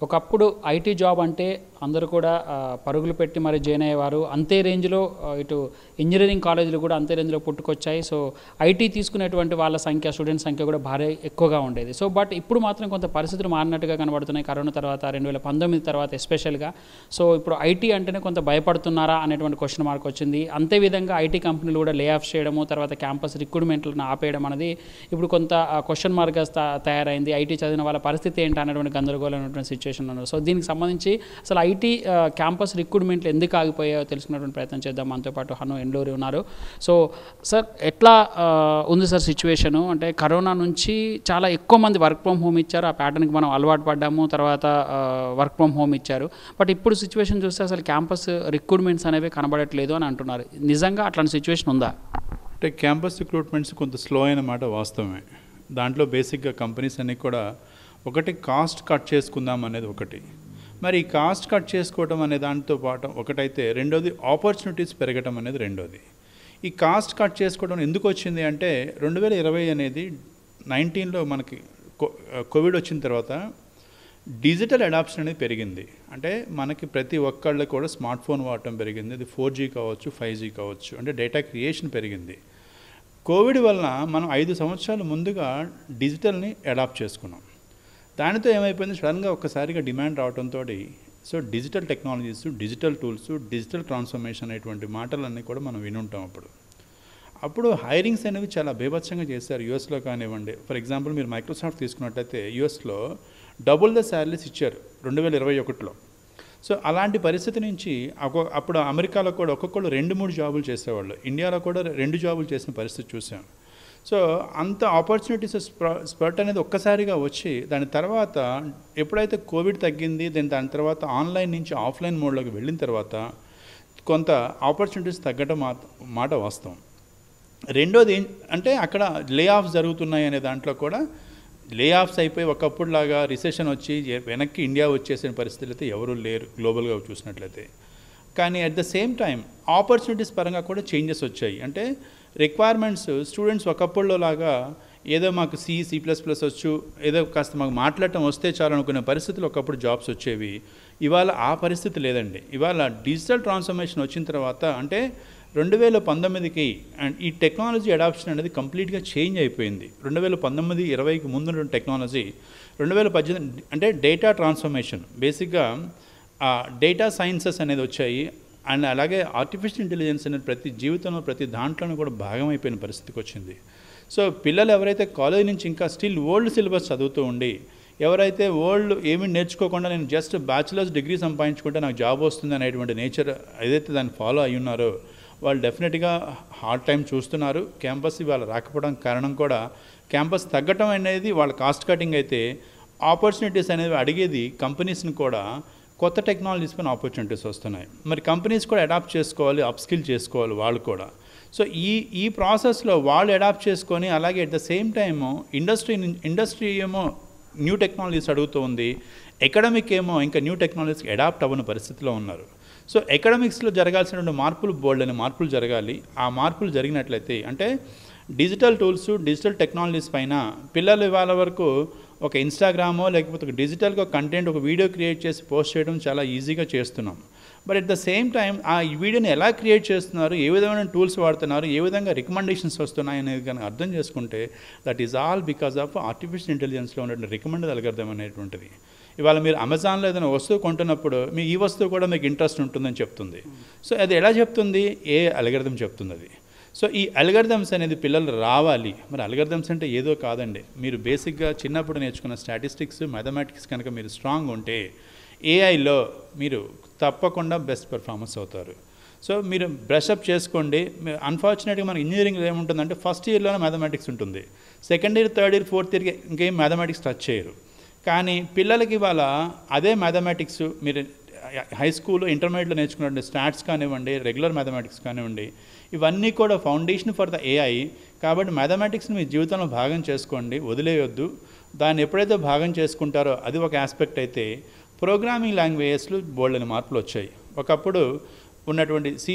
ఒకప్పుడు IT job అంటే అందరూ కూడా పరుగులు పెట్టి మరి జాయిన్ అయ్యేవారు. అంతే రేంజ్‌లో ఇటు ఇంజినీరింగ్ కాలేజీలు కూడా అంతే రేంజ్‌లో పుట్టుకొచ్చాయి. సో, ఐటీ తీసుకునేటువంటి వాళ్ళ సంఖ్య, స్టూడెంట్స్ సంఖ్య కూడా భారీ ఎక్కువగా ఉండేది. సో, బట్ ఇప్పుడు మాత్రం కొంత పరిస్థితులు మారినట్టుగా కనబడుతున్నాయి. కరోనా తర్వాత 2019 తర్వాత ఎస్పెషల్‌గా. సో, ఇప్పుడు ఐటీ అంటేనే కొంత భయపడుతున్నారా అనేటువంటి క్వెషన్ మార్క్ వచ్చింది. అంతే విధంగా ఐటీ కంపెనీలు కూడా లే ఆఫ్ చేయడము, తర్వాత క్యాంపస్ రిక్రూట్‌మెంట్‌లను ఆపేయడం అనేది ఇప్పుడు కొంత క్వెషన్ మార్క్‌గా తయారైంది. ఐటీ చదివిన వాళ్ళ పరిస్థితి ఏంటి అనేటువంటి గందరగోళమైనటువంటి సిచ్యువేషన్‌లో ఉన్నారు. సో, దీనికి సంబంధించి అసలు ఐటీ క్యాంపస్ రిక్రూట్మెంట్లు ఎందుకు ఆగిపోయాయో తెలుసుకునేటువంటి ప్రయత్నం చేద్దాం. మనతో పాటు హను ఎండూరి ఉన్నారు. సో, సార్ ఎట్లా ఉంది సార్ సిచ్యువేషను? అంటే కరోనా నుంచి చాలా ఎక్కువ మంది వర్క్ ఫ్రమ్ హోమ్ ఇచ్చారు. ఆ ప్యాటర్న్‌కి మనం అలవాటు పడ్డాము. తర్వాత వర్క్ ఫ్రమ్ హోమ్ ఇచ్చారు. బట్ ఇప్పుడు సిచ్యువేషన్ చూస్తే అసలు క్యాంపస్ రిక్రూట్మెంట్స్ అనేవి కనబడట్లేదు అని అంటున్నారు. నిజంగా అట్లాంటి సిచ్యువేషన్ ఉందా? అంటే క్యాంపస్ రిక్రూట్మెంట్స్ కొంత స్లో అయిన మాట వాస్తవమే. దాంట్లో బేసిక్గా కంపెనీస్ అన్నీ కూడా ఒకటి కాస్ట్ కట్ చేసుకుందాం అనేది ఒకటి. మరి ఈ కాస్ట్ కట్ చేసుకోవడం అనే దాంతో పాటు ఒకటైతే రెండోది ఆపర్చునిటీస్ పెరగడం అనేది రెండోది. ఈ కాస్ట్ కట్ చేసుకోవడం ఎందుకు వచ్చింది అంటే 2020 అనేది 19లో మనకి కోవిడ్ వచ్చిన తర్వాత డిజిటల్ అడాప్షన్ అనేది పెరిగింది. అంటే మనకి ప్రతి ఒక్కళ్ళు కూడా స్మార్ట్ ఫోన్ వాడటం పెరిగింది. అది 4G కావచ్చు, 5G కావచ్చు. అంటే డేటా క్రియేషన్ పెరిగింది. కోవిడ్ వలన మనం 5 సంవత్సరాల ముందుగా డిజిటల్ని అడాప్ట్ చేసుకున్నాం. దానితో ఏమైపోయింది, సడన్గా ఒక్కసారిగా డిమాండ్ రావడంతో so digital technologies, digital tools, digital transformation అనేటువంటి మాటలన్నీ కూడా మనం వినుంటాం. అప్పుడు హైరింగ్స్ అనేవి చాలా బీభత్సంగా చేశారు. యూఎస్లో కానివ్వండి, ఫర్ ఎగ్జాంపుల్ మీరు మైక్రోసాఫ్ట్ తీసుకున్నట్టయితే యూఎస్లో డబుల్ ద శాలరీస్ ఇచ్చారు 2021లో. సో అలాంటి పరిస్థితి నుంచి అప్పుడు అమెరికాలో కూడా ఒక్కొక్కళ్ళు 2-3 జాబులు చేసేవాళ్ళు. ఇండియాలో కూడా 2 జాబులు చేసిన పరిస్థితి చూసాం. సో అంత ఆపర్చునిటీస్ స్పర్ట్ అనేది ఒక్కసారిగా వచ్చి దాని తర్వాత ఎప్పుడైతే కోవిడ్ తగ్గింది, దాని తర్వాత ఆన్లైన్ నుంచి ఆఫ్లైన్ మోడ్లోకి వెళ్ళిన తర్వాత కొంత ఆపర్చునిటీస్ తగ్గడం మాట వాస్తవం. రెండోది అంటే అక్కడ లే ఆఫ్స్ జరుగుతున్నాయి అనే దాంట్లో కూడా లే ఆఫ్స్ అయిపోయి ఒకప్పుడులాగా రిసెషన్ వచ్చి వెనక్కి ఇండియా వచ్చేసిన పరిస్థితులు అయితే ఎవరూ లేరు గ్లోబల్గా చూసినట్లయితే. కానీ at the same time opportunities పరంగా కూడా చేంజెస్ వచ్చాయి. అంటే రిక్వైర్మెంట్స్ స్టూడెంట్స్ ఒకప్పుడులో లాగా ఏదో మాకు C++ వచ్చు, ఏదో కాస్త మాకు మాట్లాడటం వస్తే చాలు అనుకునే పరిస్థితులు ఒకప్పుడు జాబ్స్ వచ్చేవి. ఇవాళ ఆ పరిస్థితి లేదండి. ఇవాళ డిజిటల్ ట్రాన్స్ఫర్మేషన్ వచ్చిన తర్వాత అంటే 2019కి అండ్ ఈ టెక్నాలజీ అడాప్షన్ అనేది కంప్లీట్గా చేంజ్ అయిపోయింది. 2019-20కి ముందు టెక్నాలజీ 2018 అంటే డేటా ట్రాన్స్ఫర్మేషన్, బేసిక్గా డేటా సైన్సెస్ అనేది వచ్చాయి. అండ్ అలాగే ఆర్టిఫిషియల్ ఇంటెలిజెన్స్ అనేది ప్రతి జీవితంలో ప్రతి దాంట్లోనూ కూడా భాగమైపోయిన పరిస్థితికి వచ్చింది. సో పిల్లలు ఎవరైతే కాలేజ్ నుంచి ఇంకా స్టిల్ ఓల్డ్ సిలబస్ చదువుతూ ఉండి, ఎవరైతే ఓల్డ్ ఏమీ నేర్చుకోకుండా నేను జస్ట్ బ్యాచిలర్స్ డిగ్రీ సంపాదించుకుంటే నాకు జాబ్ వస్తుంది అనేటువంటి నేచర్ ఏదైతే దాన్ని ఫాలో అయ్యి ఉన్నారో వాళ్ళు డెఫినెట్గా హార్డ్ టైం చూస్తున్నారు. క్యాంపస్ ఇవాళ రాకపోవడం కారణం కూడా క్యాంపస్ తగ్గటం అనేది వాళ్ళ కాస్ట్ కటింగ్ అయితే ఆపర్చునిటీస్ అనేవి అడిగేది కంపెనీస్ని కూడా కొత్త టెక్నాలజీస్ పైన ఆపర్చునిటీస్ వస్తున్నాయి. మరి కంపెనీస్ కూడా అడాప్ట్ చేసుకోవాలి, అప్స్కిల్ చేసుకోవాలి వాళ్ళు కూడా. సో ఈ ప్రాసెస్లో వాళ్ళు అడాప్ట్ చేసుకొని అలాగే at the same time industry ఏమో న్యూ టెక్నాలజీస్ అడుగుతూ ఉంది, ఎకడమిక్ ఏమో ఇంకా న్యూ టెక్నాలజీస్కి అడాప్ట్ అవ్వని పరిస్థితిలో ఉన్నారు. సో ఎకడమిక్స్లో జరగాల్సినటువంటి మార్పులు బోల్డ్ అనే మార్పులు జరగాలి. ఆ మార్పులు జరిగినట్లయితే అంటే డిజిటల్ టూల్స్, డిజిటల్ టెక్నాలజీస్ పైన పిల్లలు ఇవాళ వరకు ఒక ఇన్స్టాగ్రామో లేకపోతే ఒక డిజిటల్గా కంటెంట్ ఒక వీడియో క్రియేట్ చేసి పోస్ట్ చేయడం చాలా ఈజీగా చేస్తున్నాం. But at the same time ఆ వీడియోని ఎలా క్రియేట్ చేస్తున్నారు, ఏ విధమైన టూల్స్ వాడుతున్నారు, ఏ విధంగా రికమెండేషన్స్ వస్తున్నాయి అనేది కనుక అర్థం చేసుకుంటే that is all because of artificial ఇంటెలిజెన్స్లో ఉన్నటువంటి రికమెండెడ్ అల్గోరిథం అనేటువంటిది. ఇవాళ మీరు అమెజాన్లో ఏదైనా వస్తువు కొంటున్నప్పుడు మీ ఈ వస్తువు కూడా మీకు ఇంట్రెస్ట్ ఉంటుందని చెప్తుంది. సో అది ఎలా చెప్తుంది? ఏ అల్గోరిథం చెప్తుంది అది. సో ఈ అల్గోరిథమ్స్ అనేది పిల్లలు రావాలి. మరి అల్గోరిథమ్స్ అంటే ఏదో కాదండి. మీరు బేసిక్గా చిన్నప్పుడు నేర్చుకున్న స్టాటిస్టిక్స్, మ్యాథమెటిక్స్ కనుక మీరు స్ట్రాంగ్ ఉంటే ఏఐలో మీరు తప్పకుండా బెస్ట్ పెర్ఫార్మెన్స్ అవుతారు. సో మీరు బ్రషప్ చేసుకోండి. అన్ఫార్చునేట్గా మనకి ఇంజనీరింగ్లో ఏముంటుందంటే ఫస్ట్ ఇయర్లోనే మ్యాథమెటిక్స్ ఉంటుంది, second year, third year, fourth ఇయర్కి ఇంకేం మ్యాథమెటిక్స్ టచ్ చేయరు. కానీ పిల్లలకి ఇవాళ అదే మ్యాథమెటిక్స్ మీరు హై స్కూల్, ఇంటర్మీడియట్లో నేర్చుకున్నటువంటి స్టాట్స్ కానివ్వండి, రెగ్యులర్ మ్యాథమెటిక్స్ కానివ్వండి, ఇవన్నీ కూడా ఫౌండేషన్ ఫర్ ద ఏఐ. కాబట్టి మ్యాథమెటిక్స్ని మీ జీవితంలో భాగం చేసుకోండి, వదిలేయొద్దు. దాన్ని ఎప్పుడైతే భాగం చేసుకుంటారో అది ఒక ఆస్పెక్ట్ అయితే ప్రోగ్రామింగ్ లాంగ్వేజెస్లో బోల్డ్ అని మార్పులు వచ్చాయి. ఒకప్పుడు ఉన్నటువంటి C++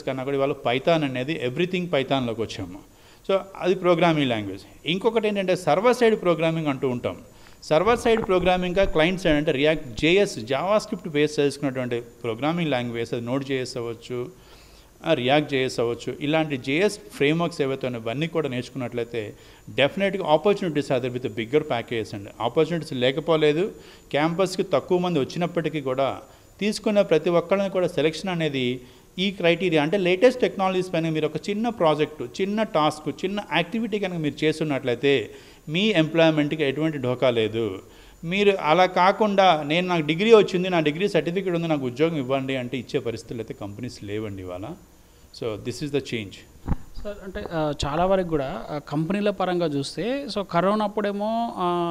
కన్నా కూడా ఇవాళ పైథాన్ అనేది ఎవ్రీథింగ్ పైథాన్లోకి వచ్చాము. సో అది ప్రోగ్రామింగ్ లాంగ్వేజ్. ఇంకొకటి ఏంటంటే సర్వర్ సైడ్ ప్రోగ్రామింగ్ అంటూ ఉంటాం. సర్వర్ సైడ్ ప్రోగ్రామింగ్గా క్లయింట్ సైడ్ అంటే react JS Java script base చేసుకున్నటువంటి ప్రోగ్రామింగ్ లాంగ్వేజ్, అది నోడ్ జేఎస్ అవ్వచ్చు, రియాక్ట్ జేఎస్ అవ్వచ్చు, ఇలాంటి జేఎస్ ఫ్రేమ్వర్క్స్ ఏవైతే ఉన్నాయో ఇవన్నీ కూడా నేర్చుకున్నట్లయితే డెఫినెట్గా opportunities other with bigger package అండి. ఆపర్చునిటీస్ లేకపోలేదు, క్యాంపస్కి తక్కువ మంది వచ్చినప్పటికీ కూడా తీసుకున్న ప్రతి ఒక్కరిని కూడా సెలెక్షన్ అనేది ఈ క్రైటీరియా అంటే లేటెస్ట్ టెక్నాలజీస్ పైన మీరు ఒక చిన్న ప్రాజెక్టు, చిన్న టాస్క్, చిన్న యాక్టివిటీ కనుక మీరు చేస్తున్నట్లయితే మీ ఎంప్లాయ్మెంట్కి ఎటువంటి ఢోకా లేదు. మీరు అలా కాకుండా నాకు డిగ్రీ వచ్చింది, నా డిగ్రీ సర్టిఫికేట్ ఉంది, నాకు ఉద్యోగం ఇవ్వండి అంటే ఇచ్చే పరిస్థితులు అయితే కంపెనీస్ లేవండి ఇవాళ. So this is the change. Sir అంటే చాలా వరకు కూడా కంపెనీల పరంగా చూస్తే సో కరోనా అప్పుడేమో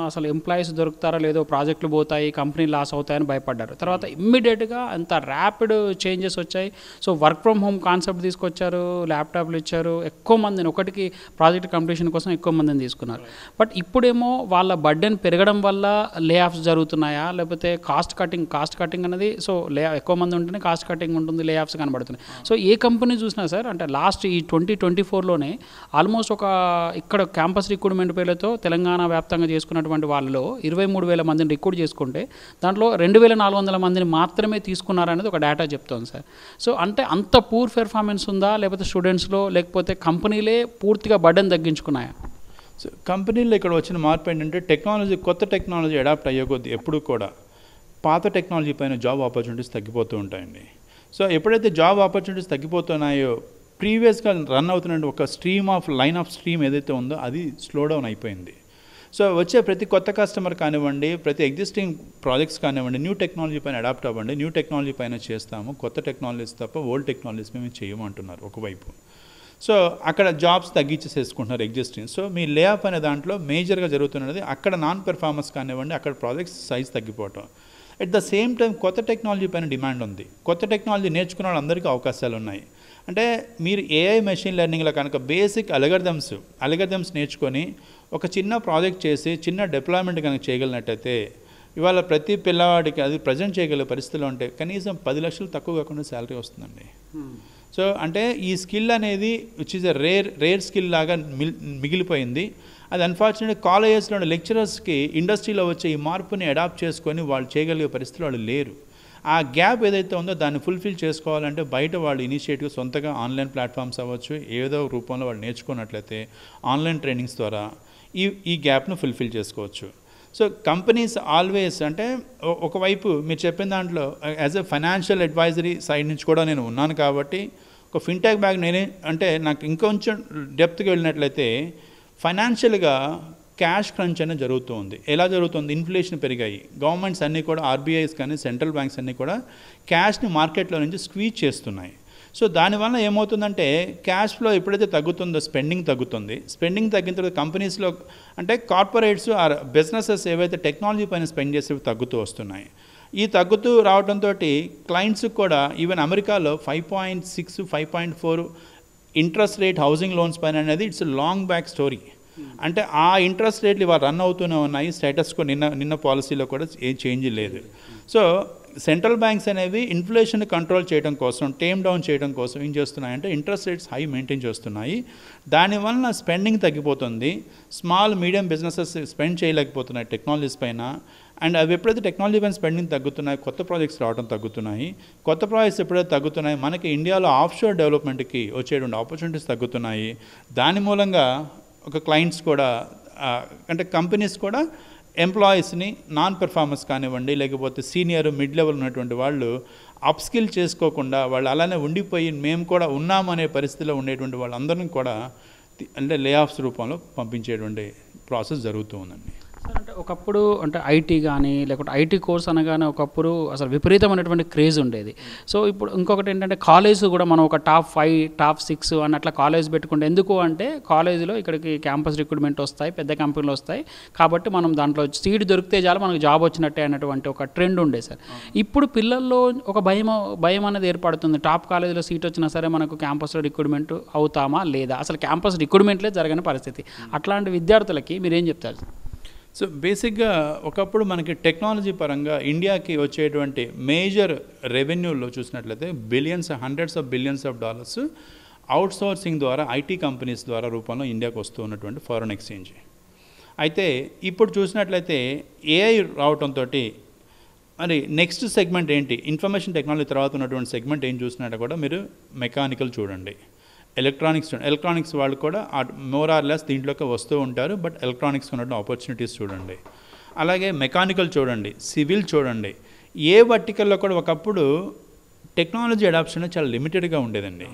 అసలు ఎంప్లాయీస్ దొరుకుతారో లేదో, ప్రాజెక్టులు పోతాయి, కంపెనీ లాస్ అవుతాయని భయపడ్డారు. తర్వాత ఇమ్మీడియట్గా అంత ర్యాపిడ్ చేంజెస్ వచ్చాయి. So work from home concept తీసుకొచ్చారు, ల్యాప్టాప్లు ఇచ్చారు, ఎక్కువ మందిని ఒకటికి ప్రాజెక్ట్ కంప్లీషన్ కోసం ఎక్కువ మందిని తీసుకున్నారు. బట్ ఇప్పుడేమో వాళ్ళ బర్డెన్ పెరగడం వల్ల లే ఆఫ్స్ జరుగుతున్నాయా, లేకపోతే కాస్ట్ కటింగ్ అనేది సో ఎక్కువ మంది ఉంటేనే కాస్ట్ కటింగ్ ఉంటుంది, లే ఆఫ్స్ కనబడుతున్నాయి. సో ఏ కంపెనీ చూసినా సార్ అంటే లాస్ట్ ఈ 2024లోనే ఆల్మోస్ట్ ఇక్కడ క్యాంపస్ రిక్రూట్మెంట్ పేర్లతో తెలంగాణ వ్యాప్తంగా చేసుకున్నటువంటి వాళ్ళలో 23,000 మందిని రిక్రూట్ చేసుకుంటే దాంట్లో 2,400 మందిని మాత్రమే తీసుకున్నారనేది ఒక డేటా చెప్తోంది సార్. సో అంటే అంత పూర్ పెర్ఫార్మెన్స్ ఉందా, లేకపోతే స్టూడెంట్స్లో, లేకపోతే కంపెనీలే పూర్తిగా బర్డెన్ తగ్గించుకున్నాయా? సో కంపెనీలో ఇక్కడ వచ్చిన మార్పు ఏంటంటే కొత్త టెక్నాలజీ అడాప్ట్ అయ్యే కొద్దీ ఎప్పుడు కూడా పాత టెక్నాలజీ పైన జాబ్ ఆపర్చునిటీస్ తగ్గిపోతూ ఉంటాయండి. సో ఎప్పుడైతే జాబ్ ఆపర్చునిటీస్ తగ్గిపోతున్నాయో ప్రీవియస్గా రన్ అవుతున్న ఒక లైన్ ఆఫ్ స్ట్రీమ్ ఏదైతే ఉందో అది స్లో డౌన్ అయిపోయింది. సో వచ్చే ప్రతి కొత్త కస్టమర్ కానివ్వండి, ప్రతి ఎగ్జిస్టింగ్ ప్రాజెక్ట్స్ కానివ్వండి, న్యూ టెక్నాలజీ పైన అడాప్ట్ అవ్వండి, న్యూ టెక్నాలజీ పైన చేస్తాము, కొత్త టెక్నాలజీస్ తప్ప ఓల్డ్ టెక్నాలజీస్ మేము చేయమంటున్నారు ఒకవైపు. సో అక్కడ జాబ్స్ తగ్గించేసేసుకుంటున్నారు ఎగ్జిస్టింగ్. సో మీ లే ఆఫ్ అనే దాంట్లో మేజర్గా జరుగుతున్నది అక్కడ నాన్ పెర్ఫార్మెన్స్ కానివ్వండి, అక్కడ ప్రాజెక్ట్స్ సైజ్ తగ్గిపోవటం. ఎట్ ద సేమ్ టైం కొత్త టెక్నాలజీ పైన డిమాండ్ ఉంది. కొత్త టెక్నాలజీ నేర్చుకున్న వాళ్ళందరికీ అవకాశాలు ఉన్నాయి. అంటే మీరు ఏఐ మెషిన్ లెర్నింగ్లో కనుక బేసిక్ అల్గరిథమ్స్ నేర్చుకొని ఒక చిన్న ప్రాజెక్ట్ చేసి చిన్న డిప్లాయ్మెంట్ కనుక చేయగలిగినట్టయితే ఇవాళ ప్రతి పిల్లవాడికి అది ప్రజెంట్ చేయగలిగే పరిస్థితిలో ఉంటే కనీసం 10 లక్షలు తక్కువ కాకుండా శాలరీ వస్తుందండి. సో అంటే ఈ స్కిల్ అనేది which is a rare skill లాగా మిగిలిపోయింది. అది అన్ఫార్చునేట్ కాలేజెస్లో లెక్చరర్స్కి ఇండస్ట్రీలో వచ్చే ఈ మార్పుని అడాప్ట్ చేసుకొని వాళ్ళు చేయగలిగే పరిస్థితులు వాళ్ళు లేరు. ఆ గ్యాప్ ఏదైతే ఉందో దాన్ని ఫుల్ఫిల్ చేసుకోవాలంటే బయట వాళ్ళు ఇనిషియేటివ్ సొంతగా ఆన్లైన్ ప్లాట్ఫామ్స్ అవ్వచ్చు, ఏదో రూపంలో వాళ్ళు నేర్చుకున్నట్లయితే ఆన్లైన్ ట్రైనింగ్స్ ద్వారా ఈ గ్యాప్ను ఫుల్ఫిల్ చేసుకోవచ్చు. సో కంపెనీస్ ఆల్వేస్ అంటే ఒకవైపు మీరు చెప్పిన దాంట్లో as a financial advisory side నుంచి కూడా నేను ఉన్నాను కాబట్టి ఒక ఫిన్టెక్ బ్యాగ్ అంటే నాకు ఇంకొంచెం డెప్త్కి వెళ్ళినట్లయితే ఫైనాన్షియల్గా క్యాష్ క్రంచ్ అనేది జరుగుతుంది. ఎలా జరుగుతుంది? ఇన్ఫ్లేషన్ పెరిగాయి, గవర్నమెంట్స్ అన్నీ కూడా ఆర్బీఐస్ కానీ సెంట్రల్ బ్యాంక్స్ అన్నీ కూడా క్యాష్ని మార్కెట్లో నుంచి స్క్వీజ్ చేస్తున్నాయి. సో దానివల్ల ఏమవుతుందంటే క్యాష్ ఫ్లో ఎప్పుడైతే తగ్గుతుందో స్పెండింగ్ తగ్గుతుంది. స్పెండింగ్ తగ్గిన తర్వాత కంపెనీస్లో అంటే కార్పొరేట్స్ ఆర్ బిజినెసెస్ ఏవైతే టెక్నాలజీ పైన స్పెండ్ చేసేవి తగ్గుతూ వస్తున్నాయి. ఈ తగ్గుతూ రావడంతో క్లయింట్స్కి కూడా ఈవెన్ అమెరికాలో 5.6, 5.4 ఇంట్రెస్ట్ రేట్ హౌసింగ్ లోన్స్ పైన అనేది ఇట్స్ లాంగ్ బ్యాక్ స్టోరీ. అంటే ఆ ఇంట్రెస్ట్ రేట్లు ఇవాళ రన్ అవుతూనే ఉన్నాయి. స్టేటస్కో నిన్న పాలసీలో కూడా ఏ చేంజ్ లేదు. సో సెంట్రల్ బ్యాంక్స్ అనేవి ఇన్ఫ్లేషన్ కంట్రోల్ చేయడం కోసం, టేమ్ డౌన్ చేయడం కోసం ఏం చేస్తున్నాయంటే ఇంట్రెస్ట్ రేట్స్ హై మెయింటైన్ చేస్తున్నాయి. దానివల్ల స్పెండింగ్ తగ్గిపోతుంది. స్మాల్ మీడియం బిజినెసెస్ స్పెండ్ చేయలేకపోతున్నాయి టెక్నాలజీస్ పైన. అండ్ అవి ఎప్పుడైతే టెక్నాలజీ పైన స్పెండింగ్ తగ్గుతున్నాయి, కొత్త ప్రాజెక్ట్స్ రావడం తగ్గుతున్నాయి. కొత్త ప్రాజెక్ట్స్ ఎప్పుడైతే తగ్గుతున్నాయి, మనకి ఇండియాలో ఆఫ్షోర్ డెవలప్మెంట్కి వచ్చేటువంటి ఆపర్చునిటీస్ తగ్గుతున్నాయి. దాని మూలంగా ఒక క్లయింట్స్ కూడా అంటే కంపెనీస్ కూడా ఎంప్లాయీస్ని నాన్ పెర్ఫార్మెన్స్ కానివ్వండి, లేకపోతే సీనియర్ మిడ్ లెవెల్ ఉన్నటువంటి వాళ్ళు అప్స్కిల్ చేసుకోకుండా వాళ్ళు అలానే ఉండిపోయి మేము కూడా ఉన్నామనే పరిస్థితిలో ఉండేటువంటి వాళ్ళందరినీ కూడా అంటే లే ఆఫ్స్ రూపంలో పంపించేటువంటి ప్రాసెస్ జరుగుతూ ఉందండి. అంటే ఒకప్పుడు అంటే ఐటీ కానీ లేకపోతే ఐటీ కోర్స్ అనగానే ఒకప్పుడు అసలు విపరీతమైనటువంటి క్రేజ్ ఉండేది. సో ఇప్పుడు ఇంకొకటి ఏంటంటే కాలేజ్ కూడా మనం ఒక టాప్ 5, టాప్ 6 అని అట్లా కాలేజ్ పెట్టుకుంటే ఎందుకు అంటే కాలేజీలో ఇక్కడికి క్యాంపస్ రిక్రూట్మెంట్ వస్తాయి, పెద్ద కంపెనీలు వస్తాయి కాబట్టి మనం దాంట్లో సీట్ దొరికితే చాలు మనకు జాబ్ వచ్చినట్టే అన్నటువంటి ఒక ట్రెండ్ ఉండే సార్. ఇప్పుడు పిల్లల్లో ఒక భయం అనేది ఏర్పడుతుంది. టాప్ కాలేజీలో సీట్ వచ్చినా సరే మనకు క్యాంపస్లో రిక్రూట్మెంట్ అవుతామా లేదా, అసలు క్యాంపస్ రిక్రూట్మెంట్లే జరగని పరిస్థితి. అట్లాంటి విద్యార్థులకి మీరేం చెప్తారు? సో బేసిక్గా ఒకప్పుడు మనకి టెక్నాలజీ పరంగా ఇండియాకి వచ్చేటువంటి మేజర్ రెవెన్యూలో చూసినట్లయితే hundreds of billions of dollars outsourcing ద్వారా ఐటీ కంపెనీస్ ద్వారా రూపంలో ఇండియాకి వస్తూ ఉన్నటువంటి ఫారెన్ ఎక్స్చేంజ్. అయితే ఇప్పుడు చూసినట్లయితే ఏఐ రావటంతో మరి నెక్స్ట్ సెగ్మెంట్ ఏంటి, ఇన్ఫర్మేషన్ టెక్నాలజీ తర్వాత ఉన్నటువంటి సెగ్మెంట్ ఏం చూసినట్టు కూడా మీరు మెకానికల్ చూడండి, ఎలక్ట్రానిక్స్ చూడండి. ఎలక్ట్రానిక్స్ వాళ్ళు కూడా మోర్ ఆర్ లెస్ దీంట్లోకి వస్తూ ఉంటారు, బట్ ఎలక్ట్రానిక్స్ ఉన్నటువంటి ఆపర్చునిటీస్ చూడండి. అలాగే మెకానికల్ చూడండి, సివిల్ చూడండి. ఏ వర్టికల్లో కూడా ఒకప్పుడు టెక్నాలజీ అడాప్షన్ చాలా లిమిటెడ్గా ఉండేదండి.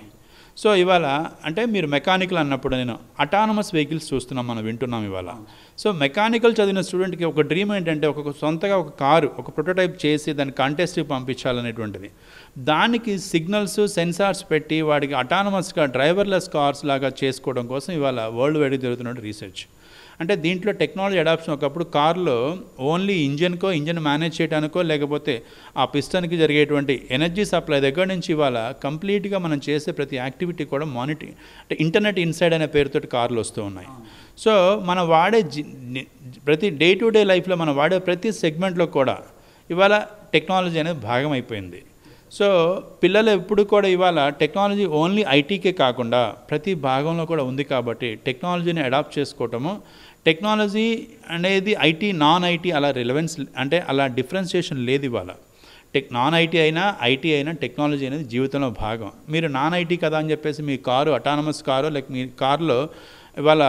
సో ఇవాళ అంటే మీరు మెకానికల్ అన్నప్పుడు నేను అటానమస్ వెహికల్స్ చూస్తున్నాం, మనం వింటున్నాం ఇవాళ. సో మెకానికల్ చదివిన స్టూడెంట్కి ఒక డ్రీమ్ ఏంటంటే సొంతగా ఒక కారు ఒక ప్రోటోటైప్ చేసి దాన్ని కంటెస్ట్కి పంపించాలనేటువంటిది. దానికి సిగ్నల్స్ సెన్సార్స్ పెట్టి వాడికి అటానమస్గా డ్రైవర్లెస్ కార్స్ లాగా చేసుకోవడం కోసం ఇవాళ వరల్డ్ వైడ్ జరుగుతున్న రీసెర్చ్. అంటే దీంట్లో టెక్నాలజీ అడాప్షన్ ఒకప్పుడు కార్లో ఓన్లీ ఇంజన్ మేనేజ్ చేయడానికో లేకపోతే ఆ పిస్టన్కి జరిగేటువంటి ఎనర్జీ సప్లై దగ్గర నుంచి ఇవాళ కంప్లీట్గా మనం చేసే ప్రతి యాక్టివిటీ కూడా మానిటరింగ్ అంటే ఇంటర్నెట్ ఇన్సైడ్ అనే పేరుతో కార్లు వస్తూ ఉన్నాయి. సో మనం వాడే ప్రతి డే టు డే లైఫ్లో మనం వాడే ప్రతి సెగ్మెంట్లో కూడా ఇవాళ టెక్నాలజీ అనేది భాగం అయిపోయింది. సో పిల్లలు ఎప్పుడు కూడా ఇవాళ టెక్నాలజీ ఓన్లీ ఐటీకే కాకుండా ప్రతి భాగంలో కూడా ఉంది కాబట్టి టెక్నాలజీని అడాప్ట్ చేసుకోవటము, టెక్నాలజీ అనేది ఐటీ నాన్ ఐటీ అలా రిలవెన్స్ అంటే అలా డిఫరెన్షియేషన్ లేదు ఇవాళ. నాన్ ఐటీ అయినా ఐటీ అయినా టెక్నాలజీ అనేది జీవితంలో భాగం. మీరు నాన్ ఐటీ కదా అని చెప్పేసి మీ కారు అటానమస్ కారు లేక మీ కారులో ఇవాళ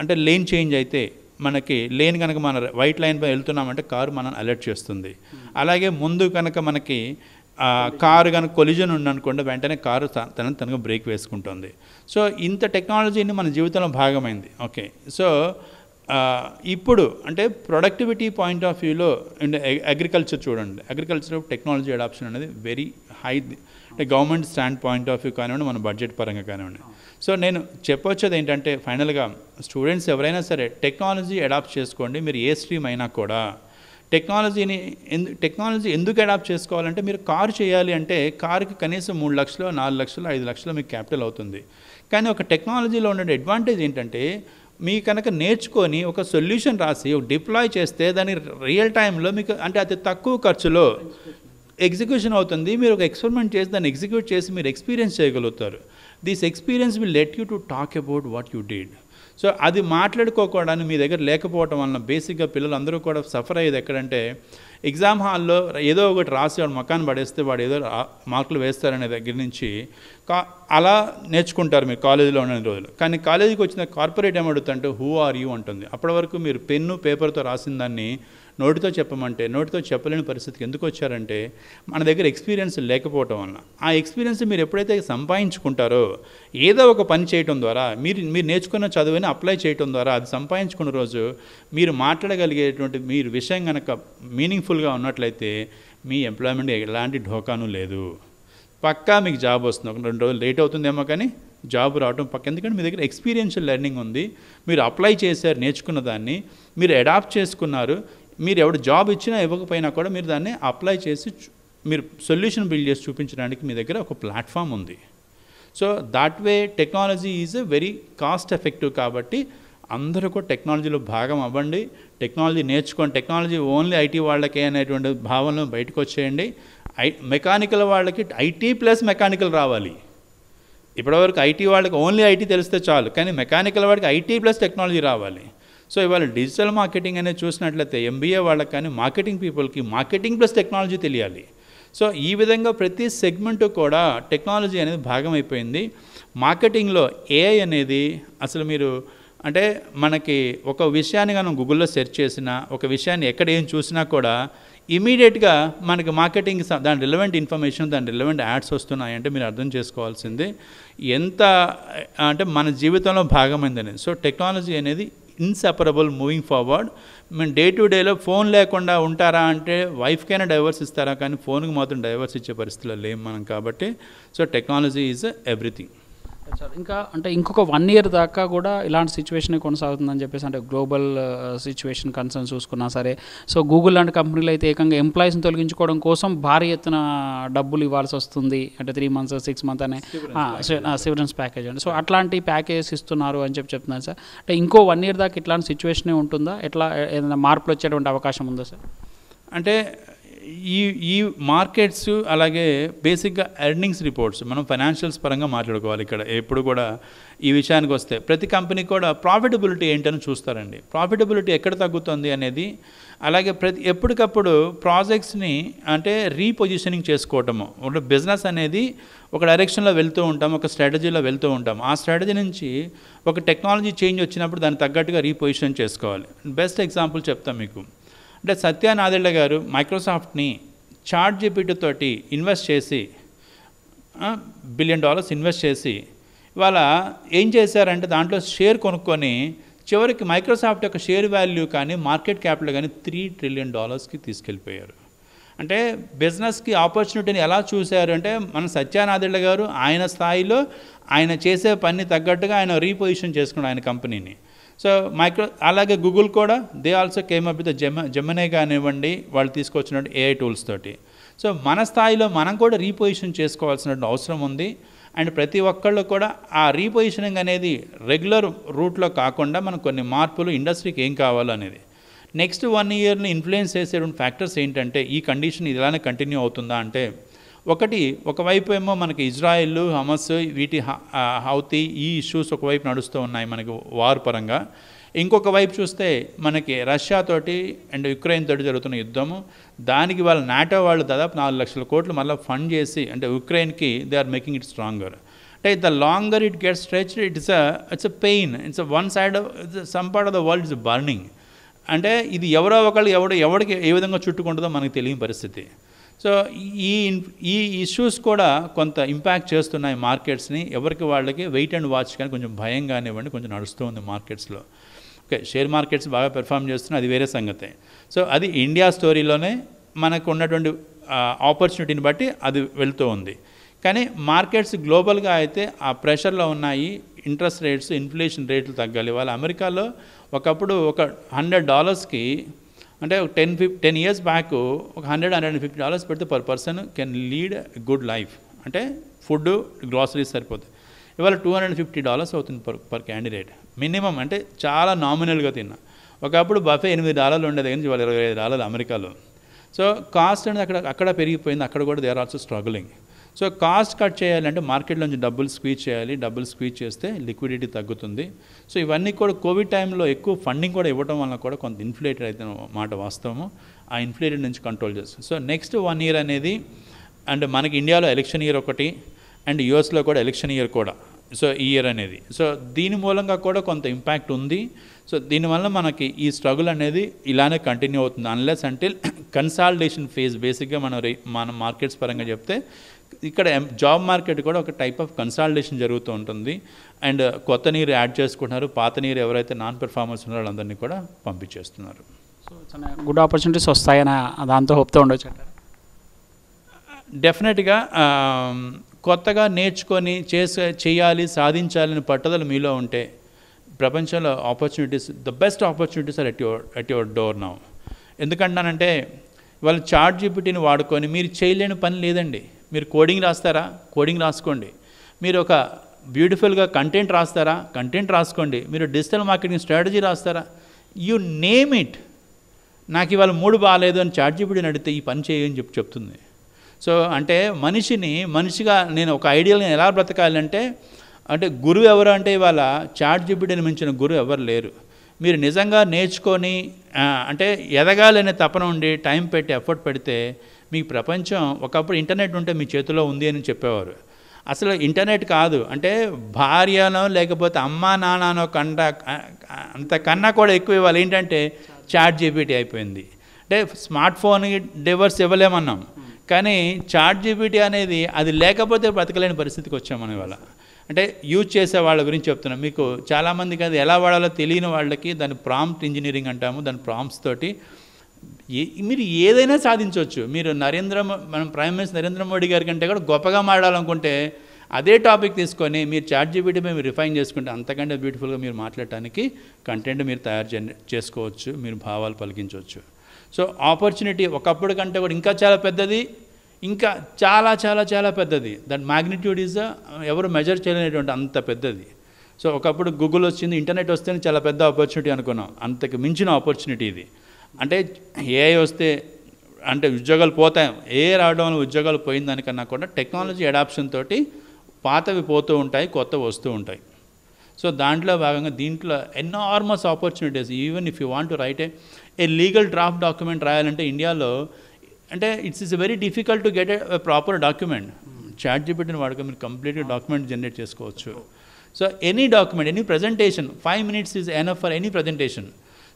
అంటే లేన్ చేంజ్ అయితే మనకి లేన్ కనుక మన వైట్ లైన్పై వెళ్తున్నామంటే కారు మనం అలర్ట్ చేస్తుంది. అలాగే ముందు కనుక మనకి కారు కనుక కొలిజన్ ఉందనుకోండి వెంటనే కారు తనకు బ్రేక్ వేసుకుంటుంది. సో ఇంత టెక్నాలజీని మన జీవితంలో భాగమైంది. ఓకే, సో ఇప్పుడు అంటే ప్రొడక్టివిటీ పాయింట్ ఆఫ్ వ్యూలో అగ్రికల్చర్ చూడండి, అగ్రికల్చర్ టెక్నాలజీ అడాప్షన్ అనేది వెరీ హై. అంటే government stand point of view కానివ్వండి, మన బడ్జెట్ పరంగా కానివ్వండి. సో నేను చెప్పొచ్చేది ఏంటంటే ఫైనల్గా స్టూడెంట్స్ ఎవరైనా సరే టెక్నాలజీ అడాప్ట్ చేసుకోండి. మీరు ఏ స్ట్రీమ్ అయినా కూడా టెక్నాలజీ ఎందుకు అడాప్ట్ చేసుకోవాలంటే మీరు కారు చేయాలి అంటే కారుకి కనీసం 3 లక్షలు 4 లక్షలు 5 లక్షలు మీకు క్యాపిటల్ అవుతుంది. కానీ ఒక టెక్నాలజీలో ఉండే అడ్వాంటేజ్ ఏంటంటే మీ కనుక నేర్చుకొని ఒక సొల్యూషన్ రాసి ఒక డిప్లాయ్ చేస్తే దాన్ని రియల్ టైంలో మీకు అంటే అతి తక్కువ ఖర్చులో ఎగ్జిక్యూషన్ అవుతుంది. మీరు ఒక ఎక్స్పెరిమెంట్ చేసి దాన్ని ఎగ్జిక్యూట్ చేసి మీరు ఎక్స్పీరియన్స్ చేయగలుగుతారు. This experience will let you to talk about what you did. So అది మాట్లాడుకోవడానికి మీ దగ్గర లేకపోవడం వలన బేసిక్గా పిల్లలందరూ కూడా సఫర్ అయ్యేది ఎక్కడంటే ఎగ్జామ్ హాల్లో ఏదో ఒకటి రాసి వాడు మకాన్ పడేస్తే వాడు ఏదో మార్కులు వేస్తారనే దగ్గర నుంచి అలా నేర్చుకుంటారు మీరు కాలేజీలో ఉన్న రోజులు. కానీ కాలేజీకి వచ్చిన కార్పొరేట్ ఏమడుగుతుంటే హూ ఆర్ యూ అంటుంది. అప్పటి వరకు మీరు పెన్ను పేపర్తో రాసిన దాన్ని నోటితో చెప్పమంటే నోటితో చెప్పలేని పరిస్థితికి ఎందుకు వచ్చారంటే మన దగ్గర ఎక్స్పీరియన్స్ లేకపోవటం వలన. ఆ ఎక్స్పీరియన్స్ మీరు ఎప్పుడైతే సంపాదించుకుంటారో ఏదో ఒక పని చేయటం ద్వారా మీరు నేర్చుకున్న చదువుని అప్లై చేయటం ద్వారా అది సంపాదించుకున్న రోజు మీరు మాట్లాడగలిగేటువంటి మీరు విషయం కనుక మీనింగ్ఫుల్గా ఉన్నట్లయితే మీ ఎంప్లాయ్మెంట్ ఎలాంటి ఢోకాను లేదు. పక్కా మీకు జాబ్ వస్తుంది. 2 రోజులు లేట్ అవుతుందేమో కానీ జాబ్ రావడం పక్క. ఎందుకంటే మీ దగ్గర ఎక్స్పీరియన్షియల్ లెర్నింగ్ ఉంది, మీరు అప్లై చేశారు, నేర్చుకున్న దాన్ని మీరు అడాప్ట్ చేసుకున్నారు. మీరు ఎవడు జాబ్ ఇచ్చినా ఇవ్వకపోయినా కూడా మీరు దాన్ని అప్లై చేసి మీరు సొల్యూషన్ బిల్డ్ చేసి చూపించడానికి మీ దగ్గర ఒక ప్లాట్ఫామ్ ఉంది. So that way technology is a very cost effective. కాబట్టి అందరూ కూడా టెక్నాలజీలో భాగం అవ్వండి, టెక్నాలజీ నేర్చుకోండి. టెక్నాలజీ ఓన్లీ ఐటీ వాళ్ళకే అనేటువంటి భావనలో బయటకు వచ్చేయండి. మెకానికల్ వాళ్ళకి ఐటీ ప్లస్ మెకానికల్ రావాలి. ఇప్పటివరకు ఐటీ వాళ్ళకి ఓన్లీ ఐటీ తెలిస్తే చాలు, కానీ మెకానికల్ వాడికి ఐటీ ప్లస్ టెక్నాలజీ రావాలి. సో ఇవాళ డిజిటల్ మార్కెటింగ్ అనేది చూసినట్లయితే ఎంబీఏ వాళ్ళకి కానీ మార్కెటింగ్ పీపుల్కి మార్కెటింగ్ ప్లస్ టెక్నాలజీ తెలియాలి. సో ఈ విధంగా ప్రతి సెగ్మెంటు కూడా టెక్నాలజీ అనేది భాగమైపోయింది. మార్కెటింగ్లో ఏఐ అనేది అసలు మీరు అంటే మనకి ఒక విషయాన్ని మనం గూగుల్లో సెర్చ్ చేసినా ఒక విషయాన్ని ఎక్కడ ఏం చూసినా కూడా ఇమీడియట్గా మనకి మార్కెటింగ్ దాని రిలవెంట్ ఇన్ఫర్మేషన్ దాని రిలవెంట్ యాడ్స్ వస్తున్నాయంటే మీరు అర్థం చేసుకోవాల్సింది ఎంత అంటే మన జీవితంలో భాగమైంది. సో టెక్నాలజీ అనేది ఇన్సెపరబుల్ మూవింగ్ ఫార్వర్డ్. మేము డే టు డేలో ఫోన్ లేకుండా ఉంటారా అంటే వైఫ్కైనా డైవర్స్ ఇస్తారా, కానీ ఫోన్కి మాత్రం డైవర్స్ ఇచ్చే పరిస్థితిలో లేము మనం. కాబట్టి so technology is everything. Sir ఇంకా అంటే ఇంకొక 1 year దాకా కూడా ఇలాంటి సిచ్యువేషన్ కొనసాగుతుందని చెప్పేసి అంటే గ్లోబల్ సిచ్యువేషన్ కన్సర్న్ చూసుకున్నా సరే. సో గూగుల్ లాంటి కంపెనీలు అయితే ఏకంగా ఎంప్లాయీస్ని తొలగించుకోవడం కోసం భారీ ఎత్తున డబ్బులు ఇవ్వాల్సి వస్తుంది. అంటే 3 months 6 months అనే సివరెన్స్ ప్యాకేజ్ అండి. సో అట్లాంటి ప్యాకేజెస్ ఇస్తున్నారు అని చెప్తున్నారు సార్. అంటే ఇంకో 1 year దాకా ఇట్లాంటి సిచ్యువేషనే ఉంటుందా, ఎట్లా ఏదైనా మార్పులు వచ్చేటువంటి అవకాశం ఉందా సార్? అంటే ఈ ఈ మార్కెట్స్ అలాగే బేసిక్గా ఎర్నింగ్స్ రిపోర్ట్స్ మనం ఫైనాన్షియల్స్ పరంగా మాట్లాడుకోవాలి ఇక్కడ ఎప్పుడు కూడా. ఈ విషయానికి వస్తే ప్రతి కంపెనీ కూడా ప్రాఫిటబిలిటీ ఏంటని చూస్తారండి. ప్రాఫిటబిలిటీ ఎక్కడ తగ్గుతుంది అనేది, అలాగే ఎప్పటికప్పుడు ప్రాజెక్ట్స్ని అంటే రీపొజిషనింగ్ చేసుకోవటము. అంటే బిజినెస్ అనేది ఒక డైరెక్షన్లో వెళ్తూ ఉంటాం, ఒక స్ట్రాటజీలో వెళ్తూ ఉంటాం. ఆ స్ట్రాటజీ నుంచి ఒక టెక్నాలజీ చేంజ్ వచ్చినప్పుడు దానికి తగ్గట్టుగా రీపొజిషన్ చేసుకోవాలి. బెస్ట్ ఎగ్జాంపుల్ చెప్తాను మీకు. అంటే సత్య నాదెళ్ల గారు మైక్రోసాఫ్ట్ని ChatGPT తోటి ఇన్వెస్ట్ చేసి $1 బిలియన్ ఇన్వెస్ట్ చేసి ఇవాళ ఏం చేశారంటే దాంట్లో షేర్ కొనుక్కొని చివరికి మైక్రోసాఫ్ట్ యొక్క షేర్ వాల్యూ కానీ మార్కెట్ క్యాపిటల్ కానీ $3 ట్రిలియన్ తీసుకెళ్ళిపోయారు. అంటే బిజినెస్కి ఆపర్చునిటీని ఎలా చూశారు అంటే మన సత్యానాదెళ్ల గారు ఆయన స్థాయిలో ఆయన చేసే పని తగ్గట్టుగా ఆయన రీపొజిషన్ చేసుకున్నాడు ఆయన కంపెనీని. సో అలాగే గూగుల్ కూడా they also came up with Gemini కానివ్వండి, వాళ్ళు తీసుకొచ్చినట్టు AI టూల్స్ తోటి. సో మన స్థాయిలో మనం కూడా రీపొజిషన్ చేసుకోవాల్సిన అవసరం ఉంది. అండ్ ప్రతి ఒక్కళ్ళు కూడా ఆ రీపొజిషనింగ్ అనేది రెగ్యులర్ రూట్లో కాకుండా మనం కొన్ని మార్పులు ఇండస్ట్రీకి ఏం కావాలో అనేది నెక్స్ట్ 1 ఇయర్ని ఇన్ఫ్లుయెన్స్ చేసేటువంటి ఫ్యాక్టర్స్ ఏంటంటే ఈ కండిషన్ ఇలానే కంటిన్యూ అవుతుందా అంటే, ఒకవైపు ఏమో మనకి ఇజ్రాయిల్, హమస్, వీటి హౌతీ ఈ ఇష్యూస్ ఒకవైపు నడుస్తూ ఉన్నాయి మనకి వార్ పరంగా. ఇంకొక వైపు చూస్తే మనకి రష్యాతోటి అండ్ యుక్రెయిన్ తోటి జరుగుతున్న యుద్ధము, దానికి వాళ్ళ నాటో వాళ్ళు దాదాపు 4 లక్షల కోట్లు మళ్ళీ ఫండ్ చేసి అంటే యుక్రెయిన్కి they are making it stronger. అంటే the longer it gets stretched it's a pain, it's one side some part of the world is burning. అంటే ఇది ఎవరో ఒకళ్ళు ఎవరికి ఏ విధంగా చుట్టుకుంటుందో మనకు తెలియని పరిస్థితి. సో ఈ ఇష్యూస్ కూడా కొంత ఇంపాక్ట్ చేస్తున్నాయి మార్కెట్స్ని. ఎవరికి వాళ్ళకి వెయిట్ అండ్ వాచ్ కానీ కొంచెం భయం కానివ్వండి కొంచెం నడుస్తూ ఉంది మార్కెట్స్లో. ఓకే, షేర్ మార్కెట్స్ బాగా పెర్ఫామ్ చేస్తున్నాయి, అది వేరే సంగతే. సో అది ఇండియా స్టోరీలోనే మనకు ఉన్నటువంటి ఆపర్చునిటీని బట్టి అది వెళ్తూ ఉంది. కానీ మార్కెట్స్ గ్లోబల్గా అయితే ఆ ప్రెషర్లో ఉన్నాయి. ఇంట్రెస్ట్ రేట్స్, ఇన్ఫ్లేషన్ రేట్లు తగ్గాలి. వాళ్ళ అమెరికాలో ఒకప్పుడు ఒక $100కి అంటే 10 ఇయర్స్ బ్యాక్ ఒక $100-150 పెడితే per person can lead good life. అంటే ఫుడ్, గ్రాసరీస్ సరిపోతాయి. ఇవాళ $250 అవుతుంది పర్ క్యాండిడేట్ మినిమం. అంటే చాలా నామినల్గా తిన్నా. ఒకప్పుడు బఫే $8 ఉండేది కానీ ఇవాళ $25 అమెరికాలో. సో కాస్ట్ అనేది అక్కడ పెరిగిపోయింది. అక్కడ కూడా they are also struggling. So cost cut చేయాలంటే మార్కెట్లో నుంచి డబ్బులు స్క్వీజ్ చేయాలి. డబ్బులు స్క్వీజ్ చేస్తే లిక్విడిటీ తగ్గుతుంది. సో ఇవన్నీ కూడా కోవిడ్ టైంలో ఎక్కువ ఫండింగ్ కూడా ఇవ్వడం వల్ల కూడా కొంత ఇన్ఫ్లేటెడ్ అయితే మాట వాస్తవము. ఆ ఇన్ఫ్లేటెడ్ నుంచి కంట్రోల్ చేస్తుంది. సో నెక్స్ట్ 1 ఇయర్ అనేది అండ్ మనకి ఇండియాలో ఎలక్షన్ ఇయర్ ఒకటి అండ్ యూఎస్లో కూడా ఎలక్షన్ ఇయర్ కూడా. సో ఈ ఇయర్ అనేది సో దీని మూలంగా కూడా కొంత ఇంపాక్ట్ ఉంది. సో దీనివల్ల మనకి ఈ స్ట్రగుల్ అనేది ఇలానే కంటిన్యూ అవుతుంది అన్లెస్ అంటిల్ కన్సాలిడేషన్ ఫేజ్. బేసిక్గా మన మార్కెట్స్ పరంగా చెప్తే ఇక్కడ జాబ్ మార్కెట్ కూడా ఒక టైప్ ఆఫ్ కన్సాలిడేషన్ జరుగుతూ ఉంటుంది. అండ్ కొత్త నీరు యాడ్ చేసుకుంటున్నారు, పాత నీరు ఎవరైతే నాన్ పెర్ఫార్మర్స్ ఉన్నారో వాళ్ళందరినీ కూడా పంపించేస్తున్నారు. సో చాలా గుడ్ ఆపర్చునిటీస్ వస్తాయని దాంతో హోప్తో ఉండొచ్చు అంటారు. డెఫినెట్గా కొత్తగా నేర్చుకొని చేయాలి, సాధించాలని పట్టుదల మీలో ఉంటే ప్రపంచంలో opportunities, the best opportunities are at your door now. ఎందుకంటానంటే వాళ్ళు ChatGPTని వాడుకొని మీరు చేయలేని పని లేదండి. మీరు కోడింగ్ రాస్తారా, కోడింగ్ రాసుకోండి. మీరు ఒక బ్యూటిఫుల్గా కంటెంట్ రాస్తారా, కంటెంట్ రాసుకోండి. మీరు డిజిటల్ మార్కెటింగ్ స్ట్రాటజీ రాస్తారా, యూ నేమ్ ఇట్. నాకు ఇవాళ మూడు బాగాలేదు అని ChatGPTని అడిగితే ఈ పని చేయని చెప్తుంది. సో అంటే మనిషిగా నేను ఒక ఐడియల్ని ఎలా బ్రతకాలంటే అంటే గురువు ఎవరు అంటే ఇవాళ ChatGPTని మించిన గురువు ఎవరు లేరు. మీరు నిజంగా నేర్చుకొని అంటే ఎదగాలనే తపన ఉండి టైం పెట్టి ఎఫర్ట్ పెడితే మీకు ప్రపంచం ఒకప్పుడు ఇంటర్నెట్ ఉంటే మీ చేతిలో ఉంది అని చెప్పేవారు. అసలు ఇంటర్నెట్ కాదు అంటే భార్యనో లేకపోతే అమ్మా నాన్ననో అంతకన్నా కూడా ఎక్కువ ఇవ్వాలి. ఏంటంటే ChatGPT అయిపోయింది. అంటే స్మార్ట్ ఫోన్కి డివర్స్ ఇవ్వలేమన్నాం, కానీ ChatGPT అనేది అది లేకపోతే బ్రతకలేని పరిస్థితికి వచ్చాం మనం ఇవాళ. అంటే యూజ్ చేసే వాళ్ళ గురించి చెప్తున్నాం. మీకు చాలామందికి అది ఎలా వాడాలో తెలియని వాళ్ళకి దాని ప్రాంప్ట్ ఇంజనీరింగ్ అంటాము. దాని ప్రాంప్ట్స్ తోటి మీరు ఏదైనా సాధించవచ్చు. మీరు మనం ప్రైమ్ మినిస్టర్ నరేంద్ర మోడీ గారి కంటే కూడా గొప్పగా మాట్లాడాలనుకుంటే అదే టాపిక్ తీసుకొని మీరు ChatGPT మీరు రిఫైన్ చేసుకుంటే అంతకంటే బ్యూటిఫుల్గా మీరు మాట్లాడటానికి కంటెంట్ మీరు తయారు చేసుకోవచ్చు, మీరు భావాలు పలికించవచ్చు. సో ఆపర్చునిటీ ఒకప్పుడు కంటే కూడా ఇంకా చాలా పెద్దది, ఇంకా చాలా చాలా చాలా పెద్దది. దట్ మ్యాగ్నిట్యూడ్ ఈజ్ ఎవరు మెజర్ చేయలేనటువంటి అంత పెద్దది. సో ఒకప్పుడు గూగుల్ వచ్చింది, ఇంటర్నెట్ వస్తేనే చాలా పెద్ద ఆపర్చునిటీ అనుకున్నాం. అంతకు మించిన ఆపర్చునిటీ ఇది. అంటే AI వస్తే అంటే ఉద్యోగాలు పోతాయి, రావడం వల్ల ఉద్యోగాలు పోయిన దానికన్నా కూడా టెక్నాలజీ అడాప్షన్ తోటి పాతవి పోతూ ఉంటాయి, కొత్తవి వస్తూ ఉంటాయి. సో దాంట్లో భాగంగా దీంట్లో enormous opportunities. Even if you want to write a legal draft document రాయాలంటే ఇండియాలో అంటే it's very difficult to get a proper document. చాట్ జీపీటీని వాడుకొని మీరు కంప్లీట్గా డాక్యుమెంట్ జనరేట్ చేసుకోవచ్చు. So any document, any presentation, 5 minutes is enough for any presentation.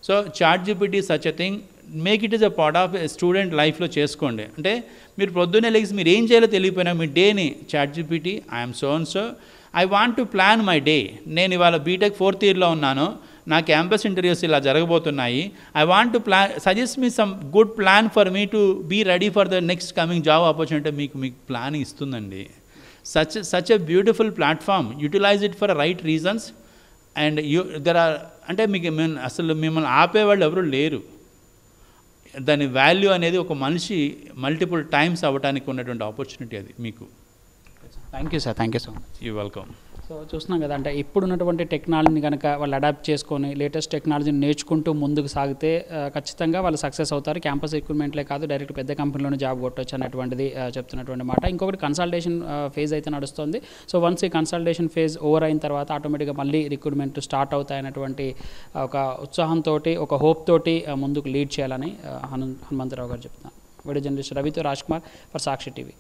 So ChatGPT such a thing, make it as a part of student లైఫ్లో చేసుకోండి. అంటే మీరు పొద్దున్నే లేచి మీరు ఏం చేయాలో తెలియపోయినా మీ డేని ChatGPT, I'm so and so, I want to plan my day. నేను ఇవాళ బీటెక్ 4th yearలో ఉన్నాను, నా క్యాంపస్ ఇంటర్వ్యూస్ ఇలా జరగబోతున్నాయి, I want to plan, suggest me some good plan for me to be ready for the next coming job opportunity. మీకు planning ఇస్తుందండి. Such a beautiful platform. Utilise it for right reasons and there are, అంటే మీకు అసలు మిమ్మల్ని ఆపేవాళ్ళు ఎవరు లేరు. దాని value అనేది ఒక మనిషి మల్టిపుల్ టైమ్స్ అవ్వడానికి ఉన్నటువంటి ఆపర్చునిటీ అది మీకు. Thank you sir, thank you so much. You welcome. So చూస్తున్నాం కదా, అంటే ఇప్పుడున్నటువంటి టెక్నాలజీని కనుక వాళ్ళు అడాప్ట్ చేసుకొని లేటెస్ట్ టెక్నాలజీని నేర్చుకుంటూ ముందుకు సాగితే ఖచ్చితంగా వాళ్ళు సక్సెస్ అవుతారు. క్యాంపస్ రిక్రూట్మెంట్లే కాదు, డైరెక్ట్ పెద్ద కంపెనీలోనే జాబ్ కొట్టవచ్చు అనేటువంటిది చెప్తున్నటువంటి మాట. ఇంకొకటి కన్సల్టేషన్ ఫేజ్ అయితే నడుస్తుంది. సో వన్స్ ఈ కన్సల్టేషన్ ఫేజ్ ఓవర్ అయిన తర్వాత ఆటోమేటిక్గా మళ్ళీ రిక్రూట్మెంట్ స్టార్ట్ అవుతాయనేటువంటి ఒక ఉత్సాహంతో, ఒక హోప్ తోటి ముందుకు లీడ్ చేయాలని హనుమంతరావు గారు చెప్తున్నారు. వీడియో జర్నలిస్ట్ రవితో రాజ్ కుమార్ ఫర్ సాక్షి టీవీ.